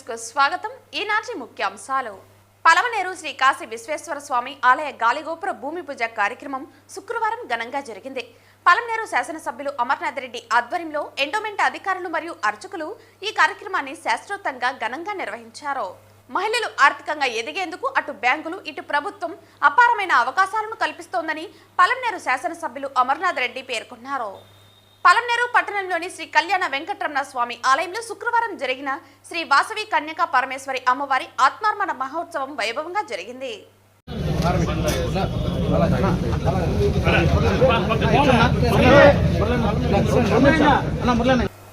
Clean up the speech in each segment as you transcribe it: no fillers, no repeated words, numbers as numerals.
News కు స్వాగతం. ఈనాటి ముఖ్యాంశాలు. పలమనేరు శ్రీ కాశీ విశ్వేశ్వర స్వామి ఆలయ గాలిగోపుర భూమి పూజ కార్యక్రమం శుక్రవారం ఘనంగా జరిగింది. పలమనేరు శాసనసభ్యులు అమర్నాథ్ రెడ్డి ఆధ్వర్యంలో ఎండోమెంట్ అధికారులు మరియు అర్చకులు ఈ కార్యక్రమాన్ని శాస్త్రోక్తంగా ఘనంగా నిర్వహించారు. మహిళలు ఆర్థికంగా ఎదిగేందుకు అటు బ్యాంకులు ఇటు ప్రభుత్వం అపారమైన అవకాశాలను కల్పిస్తోందని పలమనేరు శాసనసభ్యులు అమర్నాథ్ రెడ్డి పేర్కొన్నారు. పలమనేరు పట్టణంలోని శ్రీ కళ్యాణ వెంకటరమణ స్వామి ఆలయంలో శుక్రవారం జరిగిన శ్రీ వాసవి కన్యకా పరమేశ్వరి అమ్మవారి ఆత్మార్పణ మహోత్సవం వైభవంగా జరిగింది.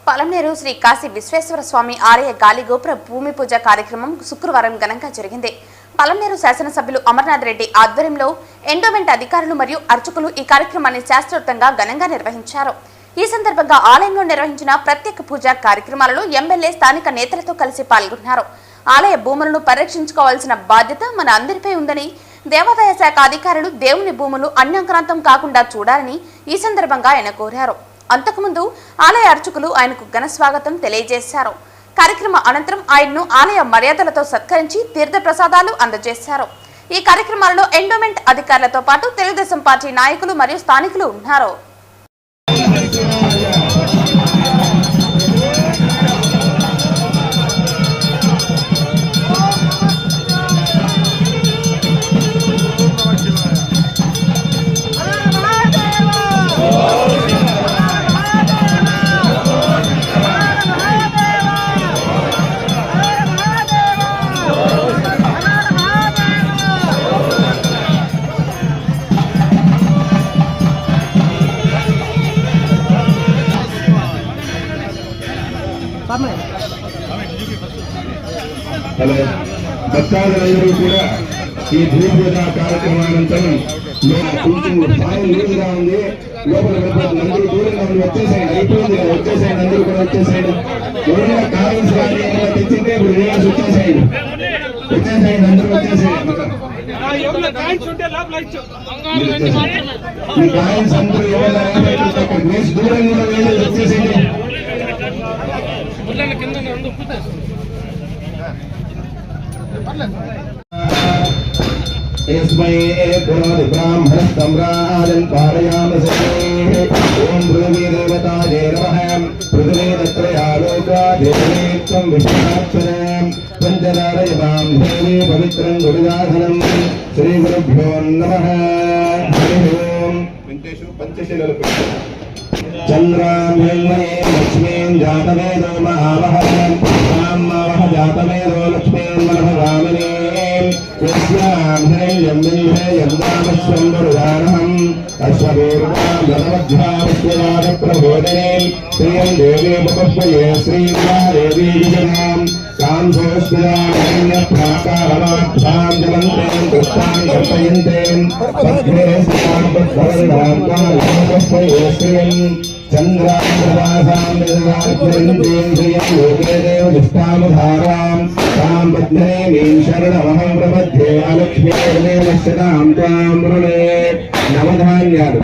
పలమనేరు శ్రీ కాశీ విశ్వేశ్వర స్వామి ఆలయ గాలిగోపుర భూమి పూజ కార్యక్రమం శుక్రవారం ఘనంగా జరిగింది. పలమనేరు శాసనసభ్యులు అమర్నాథ్ రెడ్డి ఆధ్వర్యంలో ఎండోమెంట్ అధికారులు మరియు అర్చకులు ఈ కార్యక్రమాన్ని శాస్త్రోక్తంగా ఘనంగా నిర్వహించారు. ఈ సందర్భంగా ఆలయంలో నిర్వహించిన ప్రత్యేక పూజా కార్యక్రమాలలో ఎమ్మెల్యే స్థానిక నేతలతో కలిసి పాల్గొన్నారు. ఆలయ భూములను పరిరక్షించుకోవాల్సిన బాధ్యత మన అందరిపై ఉందని, దేవాదాయ శాఖ అధికారులు దేవుని భూములు అన్యాక్రాంతం కాకుండా చూడాలని ఈ సందర్భంగా ఆయన కోరారు. అంతకుముందు ఆలయ అర్చకులు ఆయనకు ఘన స్వాగతం తెలియజేశారు. కార్యక్రమ అనంతరం ఆయన్ను ఆలయ మర్యాదలతో సత్కరించి తీర్థ ప్రసాదాలు అందజేశారు. ఈ కార్యక్రమాలలో ఎండోమెంట్ అధికారులతో పాటు తెలుగుదేశం పార్టీ నాయకులు మరియు స్థానికులు ఉన్నారు. భక్తాదులందరూ కూడా ఈ భూమి పూజ కార్యక్రమానంతరం కొంచెం సాయం లూజుగా ఉంది. లోపల అందరూ దూరంగా వచ్చేసాయండి. అయిపోయింది కదా, వచ్చేసాయండి. అందరూ కూడా వచ్చేసాయండి. ఎవరైనా కాయిన్స్ కానీ ఏమైనా తెచ్చింటే ఇప్పుడు రియాల్స్ వచ్చేసాయండి. అందరూ వచ్చేసాయండి. ఈ కాయిన్స్ అందరూ ఏమైనా దూరంగా వచ్చేసాయండి. यस्मै पुनः ब्राह्मणस्तम्राजन् पारयामसे ओम पृथ्वी देवताये नमः पृथ्वी तत्रयालोका देवी त्वं विष्णुनाक्षरं पंचनारयवां देवी पवित्रं गुरुदाधनं श्री गुरुभ्यो नमः हरि ओम पंचशीलल चंद्रामये लक्ष्मीं जातवेदो महावहं रामवह जातवेदो लक्ष्मीं मनोगामिनी यस्यां हिरण्यं बिल्हे यन्दामस्वं वरुदानहं अश्ववीर्वामदवध्याविश्ववादप्रबोधिनीं श्रियं देवी उपपश्वये श्रीमहादेवी विजनां कांसोऽस्मिनान्यप्राकारमाभ्यां जलन्तें कृष्णां कर्तयन्तें पद्मे स्नापद्भवन्नां कालमुपश्वये श्रियं चन्द्रां लोके देव निष्ठामधारां तां पद्मनीं शरणमहं प्रपद्ये अलक्ष्मी नश्यतां त्वां मृणे नवधान्यानि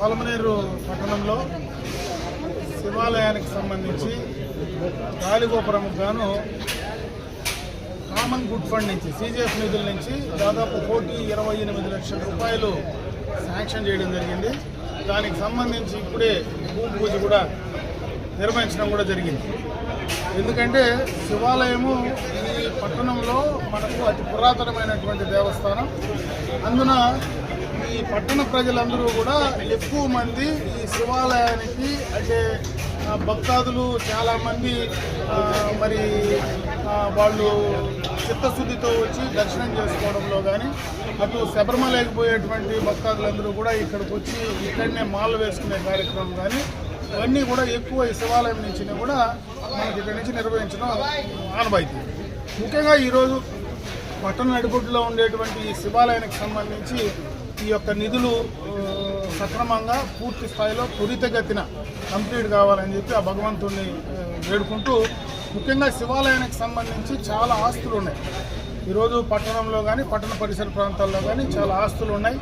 పలమనేరు పట్టణంలో శివాలయానికి సంబంధించి గాలిగోపురంకు గాను కామన్ గుడ్ ఫండ్ నుంచి సిజిఎఫ్ నిధుల నుంచి దాదాపు 1,28,00,000 రూపాయలు శాంక్షన్ చేయడం జరిగింది. దానికి సంబంధించి ఇప్పుడే భూమి పూజ కూడా నిర్వహించడం కూడా జరిగింది. ఎందుకంటే శివాలయము ఈ పట్టణంలో మనకు అతి పురాతనమైనటువంటి దేవస్థానం. అందున ఈ పట్టణ ప్రజలందరూ కూడా ఎక్కువ మంది ఈ శివాలయానికి అంటే భక్తాదులు చాలామంది మరి వాళ్ళు చిత్తశుద్ధితో వచ్చి దర్శనం చేసుకోవడంలో కానీ అటు శబరిమలకి పోయేటువంటి భక్తాదులందరూ కూడా ఇక్కడికి వచ్చి ఇక్కడనే మాల వేసుకునే కార్యక్రమం కానీ ఇవన్నీ కూడా ఎక్కువ ఈ శివాలయం నుంచి కూడా మనకి ఇక్కడి నుంచి నిర్వహించడం ఆనవాయితీ. ముఖ్యంగా ఈరోజు పట్టణ నడిబొడ్డులో ఉండేటువంటి ఈ శివాలయానికి సంబంధించి ఈ యొక్క నిధులు సక్రమంగా పూర్తి స్థాయిలో త్వరితగతిన కంప్లీట్ కావాలని చెప్పి ఆ భగవంతుడిని వేడుకుంటూ ముఖ్యంగా శివాలయానికి సంబంధించి చాలా ఆస్తులు ఉన్నాయి. ఈరోజు పట్టణంలో కానీ పట్టణ పరిసర ప్రాంతాల్లో కానీ చాలా ఆస్తులు ఉన్నాయి.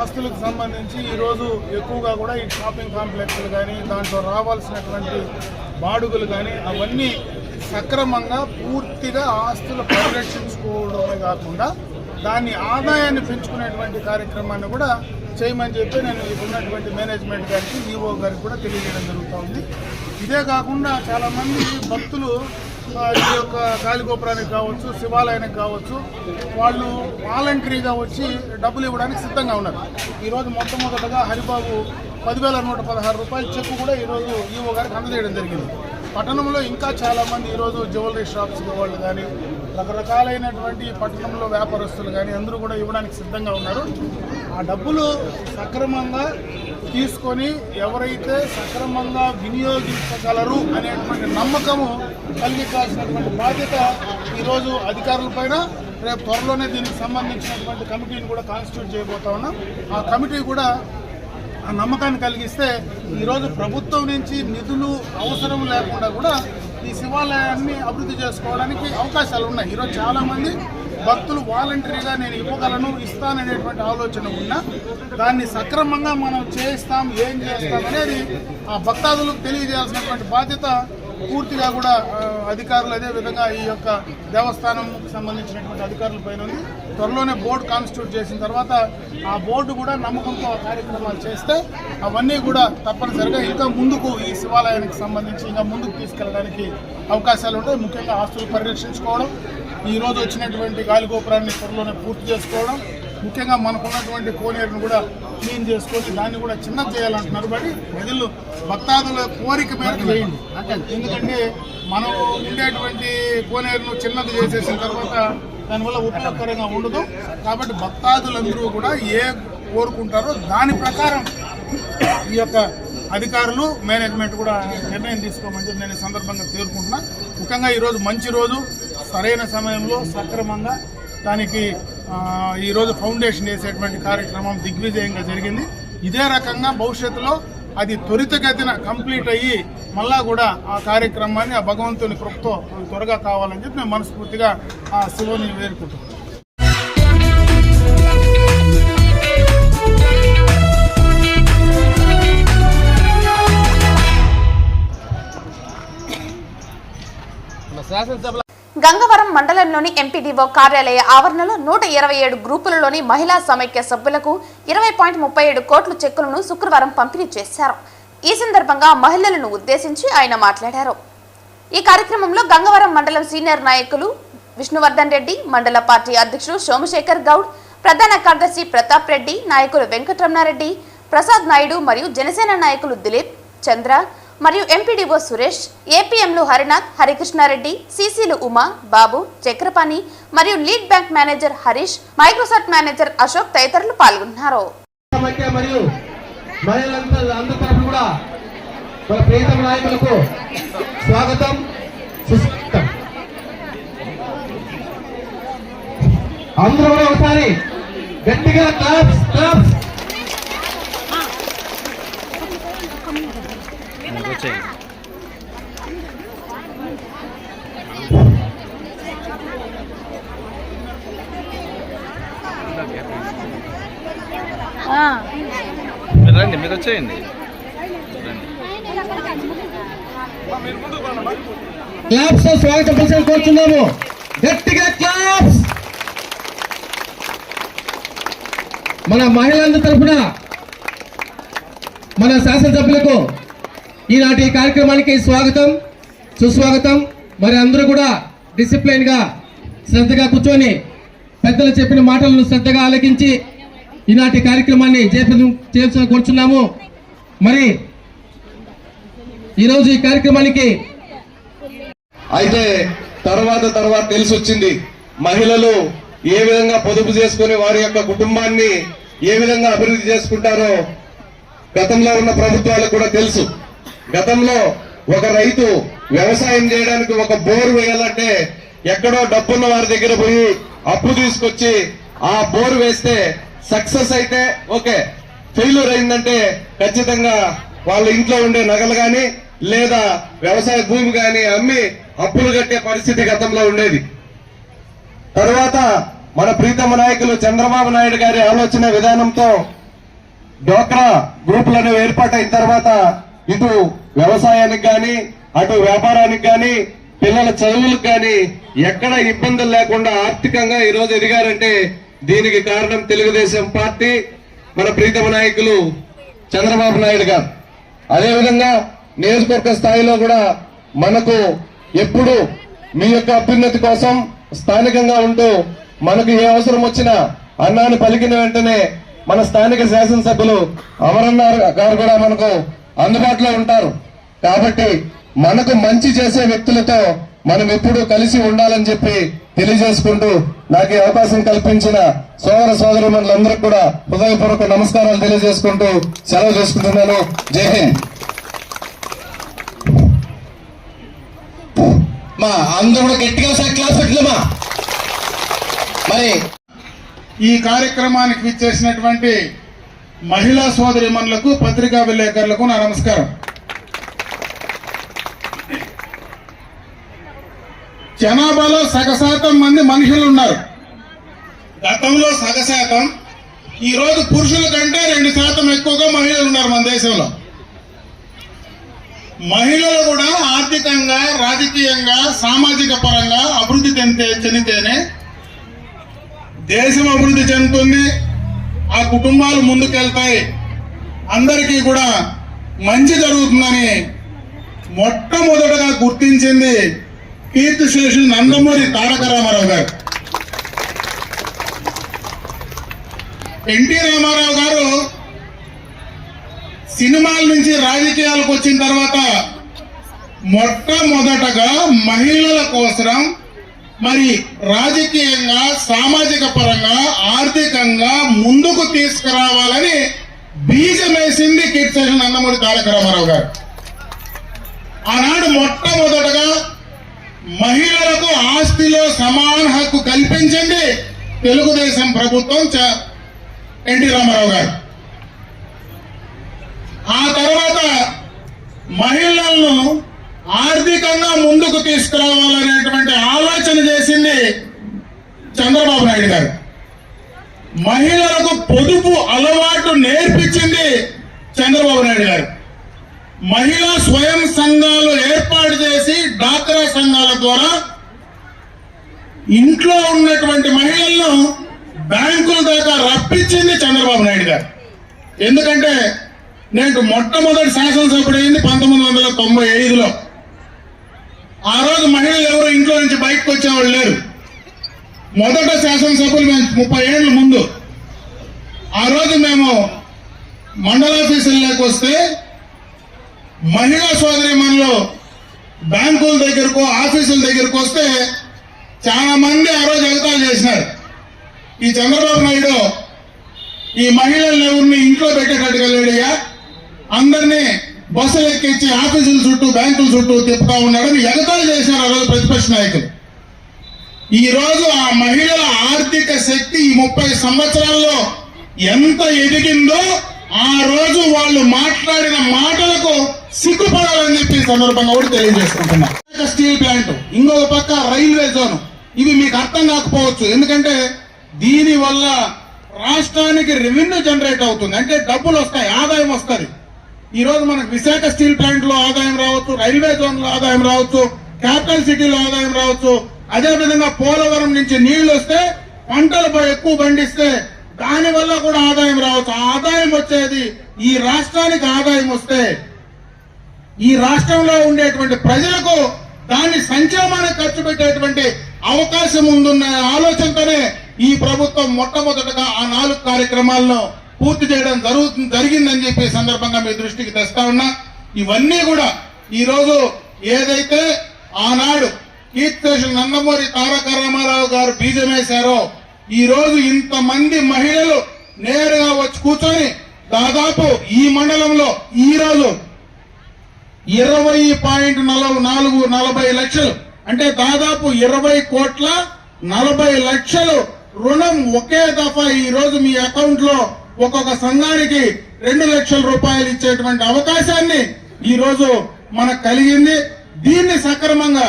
ఆస్తులకు సంబంధించి ఈరోజు ఎక్కువగా కూడా ఈ షాపింగ్ కాంప్లెక్స్లు కానీ దాంట్లో రావాల్సినటువంటి బాడుగులు కానీ అవన్నీ సక్రమంగా పూర్తిగా ఆస్తులు పరిరక్షించుకోవడమే కాకుండా దాన్ని ఆదాయాన్ని పెంచుకునేటువంటి కార్యక్రమాన్ని కూడా చేయమని చెప్పి నేను ఉన్నటువంటి మేనేజ్మెంట్ గారికి ఈఓ గారికి కూడా తెలియజేయడం జరుగుతుంది. ఇదే కాకుండా చాలామంది భక్తులు ఈ యొక్క గాలిగోపురానికి కావచ్చు శివాలయానికి కావచ్చు వాళ్ళు వాలంటరీగా వచ్చి డబ్బులు ఇవ్వడానికి సిద్ధంగా ఉన్నారు. ఈరోజు మొట్టమొదటగా హరిబాబు 10,116 రూపాయల చెక్కు కూడా ఈరోజు ఈఓ గారికి అందజేయడం జరిగింది. పట్టణంలో ఇంకా చాలామంది ఈరోజు జ్యువెలరీ షాప్స్ వాళ్ళు కానీ రకరకాలైనటువంటి పట్టణంలో వ్యాపారస్తులు కానీ అందరూ కూడా ఇవ్వడానికి సిద్ధంగా ఉన్నారు. ఆ డబ్బులు సక్రమంగా తీసుకొని ఎవరైతే సక్రమంగా వినియోగించగలరు అనేటువంటి నమ్మకము కలిగించాల్సినటువంటి బాధ్యత ఈరోజు అధికారులపైన. రేపు త్వరలోనే దీనికి సంబంధించినటువంటి కమిటీని కూడా కాన్స్టిట్యూట్ చేయబోతా ఉన్నాం. ఆ కమిటీ కూడా ఆ నమ్మకాన్ని కలిగిస్తే ఈరోజు ప్రభుత్వం నుంచి నిధులు అవసరం లేకుండా కూడా ఈ శివాలయాన్ని అభివృద్ధి చేసుకోవడానికి అవకాశాలు ఉన్నాయి. ఈరోజు చాలామంది భక్తులు వాలంటరీగా నేను ఇవ్వగలను ఇస్తాననేటువంటి ఆలోచన ఉన్నా దాన్ని సక్రమంగా మనం చేస్తాం ఏం చేస్తాం అనేది ఆ భక్తాదులకు తెలియజేయాల్సినటువంటి బాధ్యత పూర్తిగా కూడా అధికారులు అదేవిధంగా ఈ యొక్క దేవస్థానంకి సంబంధించినటువంటి అధికారుల పైన ఉంది. త్వరలోనే బోర్డు కాన్స్టిట్యూట్ చేసిన తర్వాత ఆ బోర్డు కూడా నమ్మకంతో కార్యక్రమాలు చేస్తే అవన్నీ కూడా తప్పనిసరిగా ఇంకా ముందుకు ఈ శివాలయానికి సంబంధించి ఇంకా ముందుకు తీసుకెళ్ళడానికి అవకాశాలు ఉంటాయి. ముఖ్యంగా ఆస్తులు పరిరక్షించుకోవడం, ఈరోజు వచ్చినటువంటి గాలిగోపురాన్ని త్వరలోనే పూర్తి చేసుకోవడం, ముఖ్యంగా మనకున్నటువంటి కోనేరును కూడా క్లీన్ చేసుకొని దాన్ని కూడా చిన్నది చేయాలంటున్నారు. బట్టి ప్రజలు భక్తాదుల కోరిక మేరకు చేయండి. ఎందుకంటే మనం ఉండేటువంటి కోనేరును చిన్నది చేసేసిన తర్వాత దానివల్ల ఉపయోగకరంగా ఉండదు. కాబట్టి భక్తాదులందరూ కూడా ఏ కోరుకుంటారో దాని ప్రకారం ఈ యొక్క అధికారులు మేనేజ్మెంట్ కూడా నిర్ణయం తీసుకోమని చెప్పి నేను ఈ సందర్భంగా కోరుకుంటున్నా. ముఖ్యంగా ఈరోజు మంచి రోజు, సరైన సమయంలో సక్రమంగా దానికి ఈరోజు ఫౌండేషన్ వేసేటువంటి కార్యక్రమం దిగ్విజయంగా జరిగింది. ఇదే రకంగా భవిష్యత్తులో అది త్వరితగతిన కంప్లీట్ అయ్యి మళ్ళా కూడా ఆ కార్యక్రమాన్ని ఆ భగవంతుని కృపతో త్వరగా కావాలని చెప్పి నేను మనస్ఫూర్తిగా ఆ శివుని వేడుకుంటున్నాను. గంగవరం మండలంలోని ఎంపీడీఓ కార్యాలయ ఆవరణలో 127 గ్రూపులలోని మహిళా సమైక్య సభ్యులకు 20.37 కోట్ల చెక్కులను శుక్రవారం పంపిణీ చేశారు. ఈ సందర్భంగా మహిళలను ఉద్దేశించి ఆయన మాట్లాడారు. ఈ కార్యక్రమంలో గంగవరం మండలం సీనియర్ నాయకులు విష్ణువర్ధన్ రెడ్డి, మండల పార్టీ అధ్యక్షుడు సోమశేఖర్ గౌడ్, ప్రధాన కార్యదర్శి ప్రతాప్ రెడ్డి, నాయకులు వెంకటరమణారెడ్డి, ప్రసాద్ నాయుడు మరియు జనసేన నాయకులు దిలీప్, చంద్ర మరియు ఎంపీడీఓ సురేష్, ఏపీఎంలు హరినాథ్, హరికృష్ణారెడ్డి, సీసీలు ఉమా, బాబు, చక్రపాణి మరియు lead bank manager Harish, Microsoft manager Ashok తదితరులు పాల్గొన్నారు. అందరూ కూడా ఒకసారి గట్టిగా క్లాప్స్ క్లాప్స్. మీరు వచ్చేయండి. క్లాప్స్ స్వాగతం పలికి కోరుతున్నాము. గట్టిగా క్లాప్స్. మన మహిళల తరఫున మన శాసనసభ్యులకు ఈనాటి కార్యక్రమానికి స్వాగతం సుస్వాగతం. మరి అందరూ కూడా డిసిప్లైన్ గా శ్రద్ధగా కూర్చొని పెద్దలు చెప్పిన మాటలను శ్రద్ధగా ఆలకించి ఈనాటి కార్యక్రమాన్ని చేయాల్సిన కోరుచున్నాము. మరి ఈరోజు ఈ కార్యక్రమానికి అయితే తర్వాత తెలిసి వచ్చింది మహిళలు ఏ విధంగా పొదుపు చేసుకుని వారి యొక్క కుటుంబాన్ని ఏ విధంగా అభివృద్ధి చేసుకుంటారో గతంలో ఉన్న ప్రభుత్వాలకు కూడా తెలుసు. గతంలో ఒక రైతు వ్యవసాయం చేయడానికి ఒక బోరు వేయాలంటే ఎక్కడో డబ్బున్న వారి దగ్గర పోయి అప్పు తీసుకొచ్చి ఆ బోరు వేస్తే సక్సెస్ అయితే ఓకే, ఫెయిల్యూర్ అయిందంటే ఖచ్చితంగా వాళ్ళ ఇంట్లో ఉండే నగలు గాని లేదా వ్యవసాయ భూమి గాని అమ్మి అప్పులు కట్టే పరిస్థితి గతంలో ఉండేది. తరువాత మన ప్రీతమ నాయకులు చంద్రబాబు నాయుడు గారి ఆలోచన విధానంతో డోక్రా గ్రూపులు అనేవి ఏర్పాటైన తర్వాత ఇటు వ్యవసాయానికి గాని అటు వ్యాపారానికి గాని పిల్లల చదువులకు గాని ఎక్కడ ఇబ్బందులు లేకుండా ఆర్థికంగా ఈ రోజు ఎదిగారంటే దీనికి కారణం తెలుగుదేశం పార్టీ, మన ప్రీతమ నాయకులు చంద్రబాబు నాయుడు గారు. అదేవిధంగా నియోజకవర్గ స్థాయిలో కూడా మనకు ఎప్పుడు మీ యొక్క అభ్యున్నతి కోసం స్థానికంగా ఉంటూ మనకు ఏ అవసరం వచ్చినా అన్నాన్ని పలికిన వెంటనే మన స్థానిక శాసనసభ్యులు అమరన్న గారు కూడా మనకు అందుబాటులో ఉంటారు. కాబట్టి మనకు మంచి చేసే వ్యక్తులతో మనం ఎప్పుడూ కలిసి ఉండాలని చెప్పి తెలియజేసుకుంటూ నాకు ఈ అవకాశం కల్పించిన సోదర సోదరీమణులందరికీ కూడా హృదయపూర్వక నమస్కారాలు తెలియజేసుకుంటూ సెలవు చేసుకుంటున్నాను. జై హింద్. మా అందరూ కూడా గట్టిగా ఒకసారి క్లాస్ పెట్టలేమా. మరి ఈ కార్యక్రమానికి విచ్చేసినటువంటి మహిళా సోదరిమణులకు పత్రికా విలేకరులకు నా నమస్కారం. జనాభాలో సగశాతం మంది మనుషులు ఉన్నారు. గతంలో సగశాతం, ఈ రోజు పురుషుల కంటే 2% ఎక్కువగా మహిళలు ఉన్నారు మన దేశంలో. మహిళలు కూడా ఆర్థికంగా, రాజకీయంగా, సామాజిక పరంగా అభివృద్ధి చెందితేనే దేశం అభివృద్ధి చెందుతుంది, ఆ కుటుంబాలు ముందుకెళ్తాయి, అందరికీ కూడా మంచి జరుగుతుందని మొట్టమొదటగా గుర్తించింది కీర్తిశేషులు నందమూరి తారక రామారావు గారు. ఎన్టీ రామారావు గారు సినిమాల నుంచి రాజకీయాలకు వచ్చిన తర్వాత మొట్టమొదటగా మహిళల కోసం మరి రాజకీయంగా, సామాజిక పరంగా, ఆర్థికంగా ముందుకు తీసుకురావాలని బీజమేసింది కీర్తిశేషులు నందమూరి తారక రామారావు గారు. ఆనాడు మొట్టమొదటగా మహిళలకు ఆస్తిలో సమాన హక్కు కల్పించింది తెలుగుదేశం ప్రభుత్వం, ఎన్టీ రామారావు గారు. ఆ తర్వాత మహిళలను ఆర్థికంగా ముందుకు తీసుకురావాలనేటువంటి ఆలోచన చేసింది చంద్రబాబు నాయుడు గారు. మహిళలకు పొదుపు అలవాటు నేర్పించింది చంద్రబాబు నాయుడు గారు. మహిళా స్వయం సంఘాలు ఏర్పాటు చేసి డాక్రా సంఘాల ద్వారా ఇంట్లో ఉన్నటువంటి మహిళలను బ్యాంకుల దాకా రప్పించింది చంద్రబాబు నాయుడు గారు. ఎందుకంటే నేను మొట్టమొదటి శాసనసభ్యుడు అయింది 1995లో. ఆ రోజు మహిళలు ఎవరు ఇంట్లో నుంచి బయటకు వచ్చేవాళ్ళు లేరు. మొదట శాసనసభ్యులు మేము 30 ఏళ్ల ముందు. ఆ రోజు మేము మండలాఫీసుల్లోకి వస్తే మహిళా సోదరీమణులు బ్యాంకుల దగ్గరకు, ఆఫీసుల దగ్గరకు వస్తే చాలా మంది ఆ రోజు ఎగతాళి చేసినారు. ఈ చంద్రబాబు నాయుడు ఈ మహిళలను ఎవరిని ఇంట్లో పెట్టేటట్టుగా లేడయ్యా, అందరినీ బస్సులు ఎక్కించి ఆఫీసుల చుట్టూ, బ్యాంకుల చుట్టూ తిప్పుతా ఉన్నాడని ఎగతాళి చేశారు ఆ రోజు ప్రతిపక్ష నాయకులు. ఈ రోజు ఆ మహిళల ఆర్థిక శక్తి ఈ 30 సంవత్సరాల్లో ఎంత ఎదిగిందో ఆ రోజు వాళ్ళు మాట్లాడిన మాటలకు సిగ్గుపడాలని చెప్పి సందర్భంగా కూడా తెలియజేసుకుంటున్నా. స్టీల్ ప్లాంట్, ఇంకొక పక్క రైల్వే జోన్, ఇవి మీకు అర్థం కాకపోవచ్చు. ఎందుకంటే దీని వల్ల రాష్ట్రానికి రెవెన్యూ జనరేట్ అవుతుంది, అంటే డబ్బులు వస్తాయి, ఆదాయం వస్తుంది. ఈ రోజు మనకు విశాఖ స్టీల్ ప్లాంట్ లో ఆదాయం రావచ్చు, రైల్వే జోన్ లో ఆదాయం రావచ్చు, క్యాపిటల్ సిటీలో ఆదాయం రావచ్చు. అదే విధంగా పోలవరం నుంచి నీళ్లు వస్తే పంటలు ఎక్కువ పండిస్తే దాని వల్ల కూడా ఆదాయం రావచ్చు. ఆదాయం వచ్చేది ఈ రాష్ట్రానికి ఆదాయం వస్తే ఈ రాష్ట్రంలో ఉండేటువంటి ప్రజలకు దాన్ని సంక్షేమానికి ఖర్చు పెట్టేటువంటి అవకాశం ఉందన్న ఆలోచనతోనే ఈ ప్రభుత్వం మొట్టమొదటగా ఆ 4 కార్యక్రమాలను పూర్తి చేయడం జరిగిందని చెప్పి సందర్భంగా మీ దృష్టికి తెస్తా ఉన్నా. ఇవన్నీ కూడా ఈ రోజు ఏదైతే ఆనాడు కీర్తిశేషులు నందమూరి తారక రామారావు గారు బీజం వేశారో, ఈ రోజు ఇంతమంది మహిళలు నేరుగా వచ్చి కూర్చొని దాదాపు ఈ మండలంలో ఈ రోజు 20.40 లక్షలు, అంటే దాదాపు 20.40 లక్షలు రుణం ఒకే దఫా ఈ రోజు మీ అకౌంట్ లో ఒక్కొక్క సంఘానికి 2 లక్షల రూపాయలు ఇచ్చేటువంటి అవకాశాన్ని ఈ రోజు మనకు కలిగింది. దీన్ని సక్రమంగా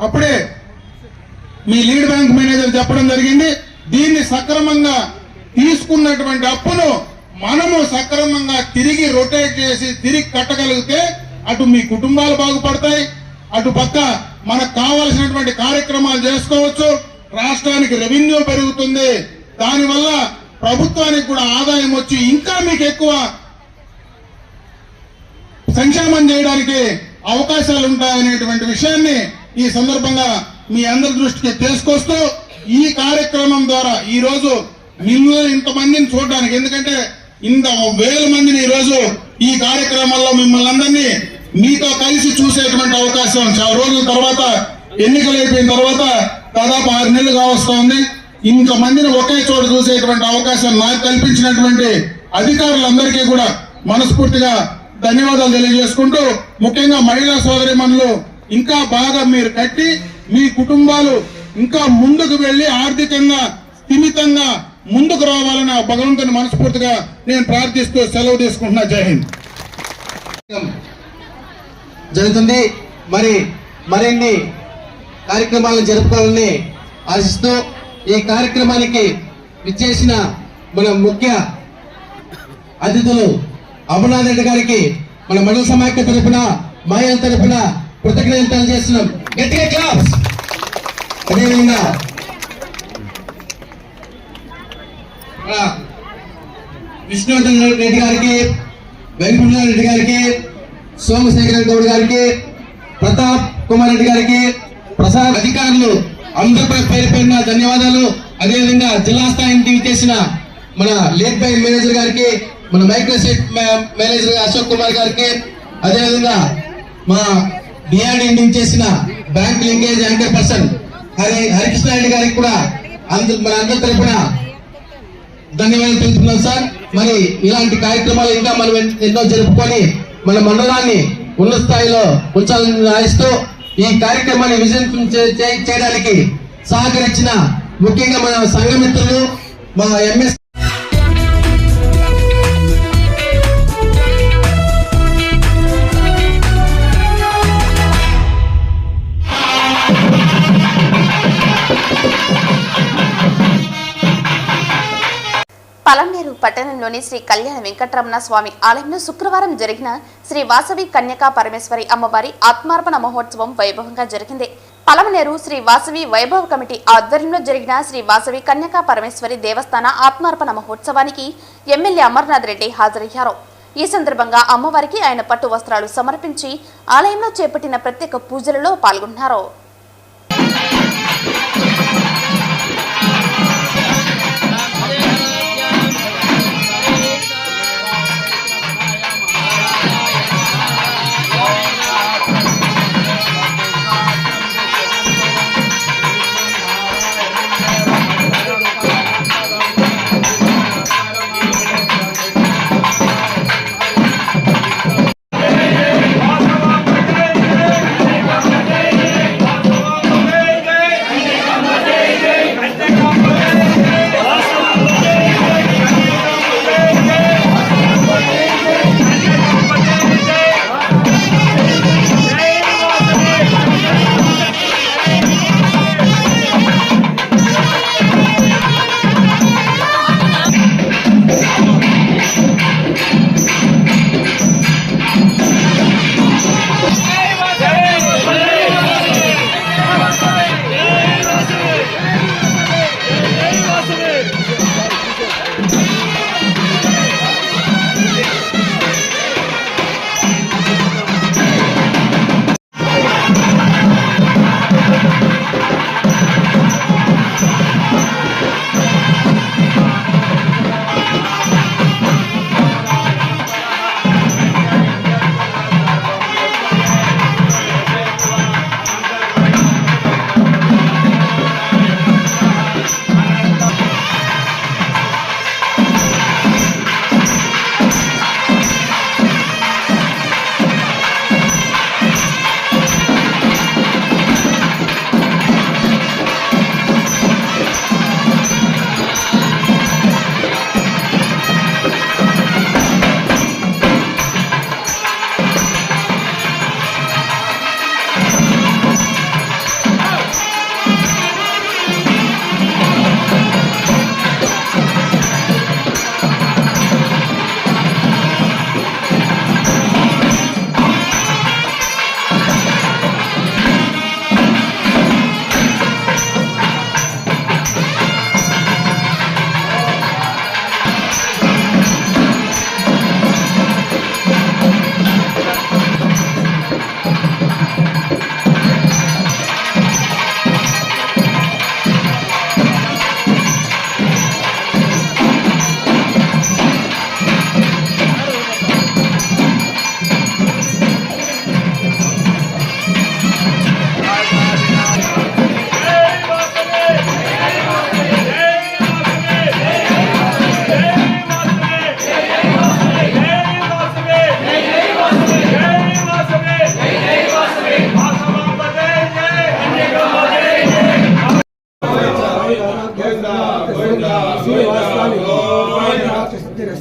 అప్పుడే మీ లీడ్ బ్యాంక్ మేనేజర్ చెప్పడం జరిగింది. దీన్ని సక్రమంగా తీసుకున్నటువంటి అప్పును మనము సక్రమంగా తిరిగి రొటేట్ చేసి తిరిగి కట్టగలిగితే అటు మీ కుటుంబాలు బాగుపడతాయి, అటు పక్క మనకు కావలసినటువంటి కార్యక్రమాలు చేసుకోవచ్చు, రాష్ట్రానికి రెవెన్యూ పెరుగుతుంది, దానివల్ల ప్రభుత్వానికి కూడా ఆదాయం వచ్చి ఇంకా మీకు ఎక్కువ సంక్షేమం చేయడానికి అవకాశాలు ఉంటాయనేటువంటి విషయాన్ని ఈ సందర్భంగా మీ అందరి దృష్టికి తీసుకొస్తూ ఈ కార్యక్రమం ద్వారా ఈ రోజు మిమ్మల్ని ఇంతమందిని చూడడానికి, ఎందుకంటే ఇంత 1000 మందిని ఈ రోజు ఈ కార్యక్రమాల్లో మిమ్మల్ని అందరినీ మీతో కలిసి చూసేటువంటి అవకాశం చాలా రోజుల తర్వాత, ఎన్నికలు అయిపోయిన తర్వాత దాదాపు 6 నెలలు కావస్తా ఉంది. ఇంతమందిని ఒకే చోట చూసేటువంటి అవకాశం నాకు కల్పించినటువంటి అధికారులందరికీ కూడా మనస్ఫూర్తిగా ధన్యవాదాలు తెలియజేసుకుంటూ, ముఖ్యంగా మహిళా సోదరిమణులు ఇంకా బాగా మీరు కట్టి మీ కుటుంబాలు ఇంకా ముందుకు వెళ్లి ఆర్థికంగా స్థిమితంగా ముందుకు రావాలని ఆ భగవంతుని మనస్ఫూర్తిగా నేను ప్రార్థిస్తూ సెలవు తీసుకుంటున్నా. జై హింద్. జరుగుతుంది. మరిన్ని కార్యక్రమాలను జరుపుకోవాలని ఆశిస్తూ ఈ కార్యక్రమానికి విచ్చేసిన మన ముఖ్య అతిథులు అమర్నాథ్ రెడ్డి గారికి మన మండల సమాఖ్య తరఫున మహిళల తరఫున కృతజ్ఞతలు తెలియజేస్తున్నాం. గట్టిగా క్లాప్స్. అదేవిధంగా విష్ణువర్ధన్ రెడ్డి గారికి, వెంకటరమణ రెడ్డి గారికి, సోమశేఖర్ గౌడ్ గారికి, ప్రతాప్ కుమార్ రెడ్డి గారికి, ప్రసాద్ అధికారులు అందరిపై పేరుపైన ధన్యవాదాలు. అదేవిధంగా జిల్లా స్థాయి నుంచి చేసిన మన లీడ్ బ్యాంక్ మేనేజర్ గారికి, మన మైక్రోసెట్ మేనేజర్ అశోక్ కుమార్ గారికి, అదేవిధంగా మా డిఆర్డీ నుంచి చేసిన bank linkage anchor person Harikrishna Reddy గారికి కూడా మన అందరి తరఫున ధన్యవాదాలు తెలుపుతున్నాం సార్. మరి ఇలాంటి కార్యక్రమాలు ఇంకా మనం ఎన్నో జరుపుకొని మన మండలాన్ని ఉన్నత స్థాయిలో ఉంచాలని ఆశిస్తూ ఈ కార్యక్రమాన్ని విజయం చేయడానికి సహకరించిన ముఖ్యంగా మన సంఘమిత్రులు, మా ఎంఎస్ పలంనేరు పట్టణంలోని శ్రీ కళ్యాణ వెంకటరమణ స్వామి ఆలయంలో శుక్రవారం జరిగిన శ్రీ వాసవి కన్యకా పరమేశ్వరి అమ్మవారి ఆత్మార్పణ మహోత్సవం వైభవంగా జరిగింది. పలమనేరు శ్రీ వాసవి వైభవ కమిటీ ఆధ్వర్యంలో జరిగిన శ్రీ వాసవి కన్యకా పరమేశ్వరి దేవస్థాన ఆత్మార్పణ మహోత్సవానికి ఎమ్మెల్యే అమర్నాథ్ రెడ్డి హాజరయ్యారు. ఈ సందర్భంగా అమ్మవారికి ఆయన పట్టు వస్త్రాలు సమర్పించి ఆలయంలో చేపట్టిన ప్రత్యేక పూజలలో పాల్గొన్నారు.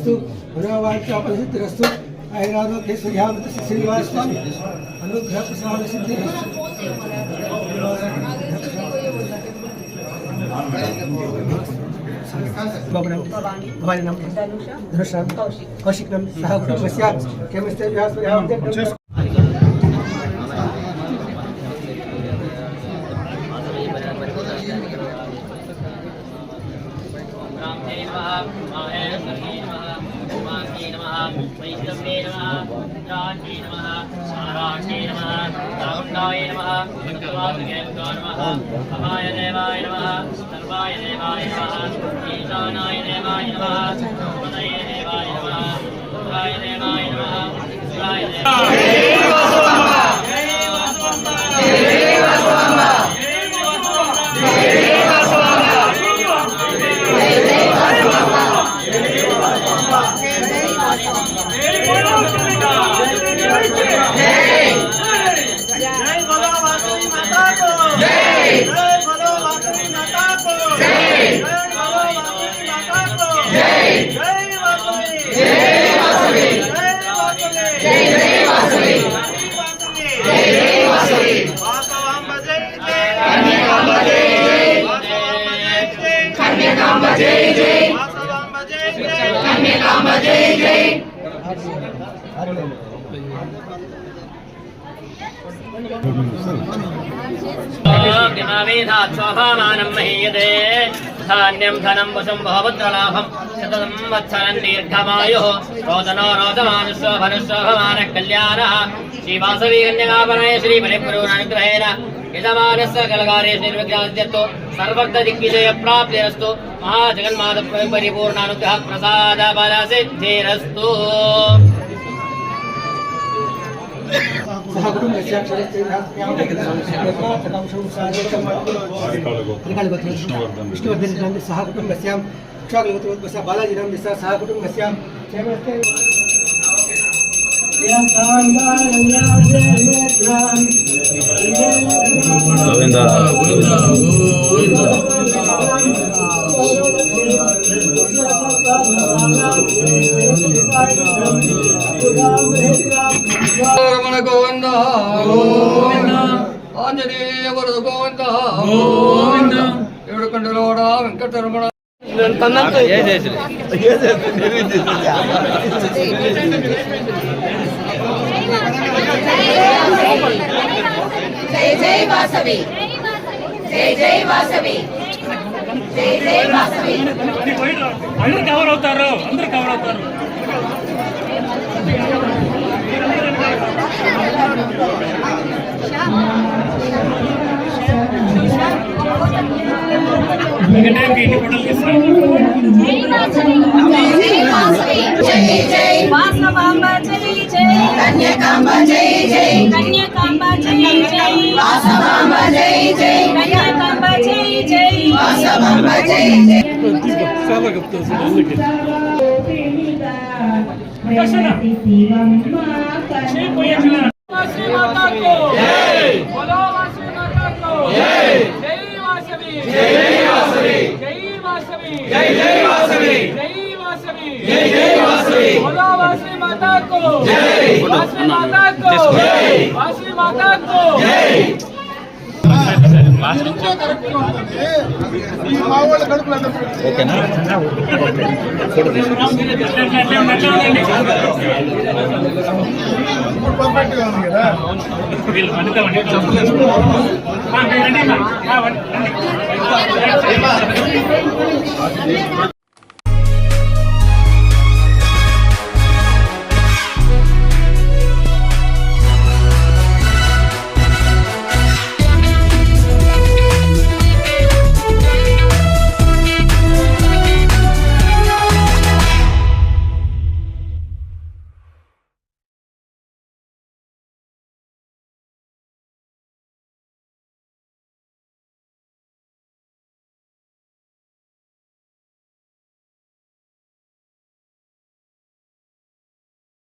సిద్ధిరస్తు మనోవాంఛాఫలసిద్ధిరస్తు ఐరారోగ్య శ్రీయామృత శ్రీనివాస స్వామి అనుగ్రహ ప్రసాద సిద్ధిరస్తు భవనం భవానం ధనుషం కౌశికం సహ కుటుంబస్య కెమిస్తే వ్యాస स्वभामानं महीयते धान्यं धनं वशं बहुपुत्रलाभं शततं वत्सरं दीर्घमायुः रोदनो रोदमानुष्वभनुष्वभमानः कल्याणः श्रीवासवी कन्यकापनय श्रीपरिपूर्णानुग्रहेण यजमानस्य कलकारे निर्विघ्नाद्यस्तु सर्वज्ञदिग्विजयप्राप्तिरस्तु महाजगन्माता परिपूर्णानुग्रह प्रसादफलसिद्धिरस्तु विष्णुवर्धन सह कुटुंबस्यां क्षागलगोत्रस्य बालाजीनां सह कुटुंबस्यां రమణ గోవింద ఆంజనేయ వరద గోవింద ఏడు కండలోడ వెంకటరమణ జై జై వాసవి జై జై వాసవి జై జై వాసవి అందరూ కవర్ అవుతారు వాసవాంబ జై జై కన్యకాంబ జై జై కన్యకాంబ జై జై వాసవాంబ జై జై కన్యకాంబ జై జై వాసవాంబ జై జై వీళ్ళు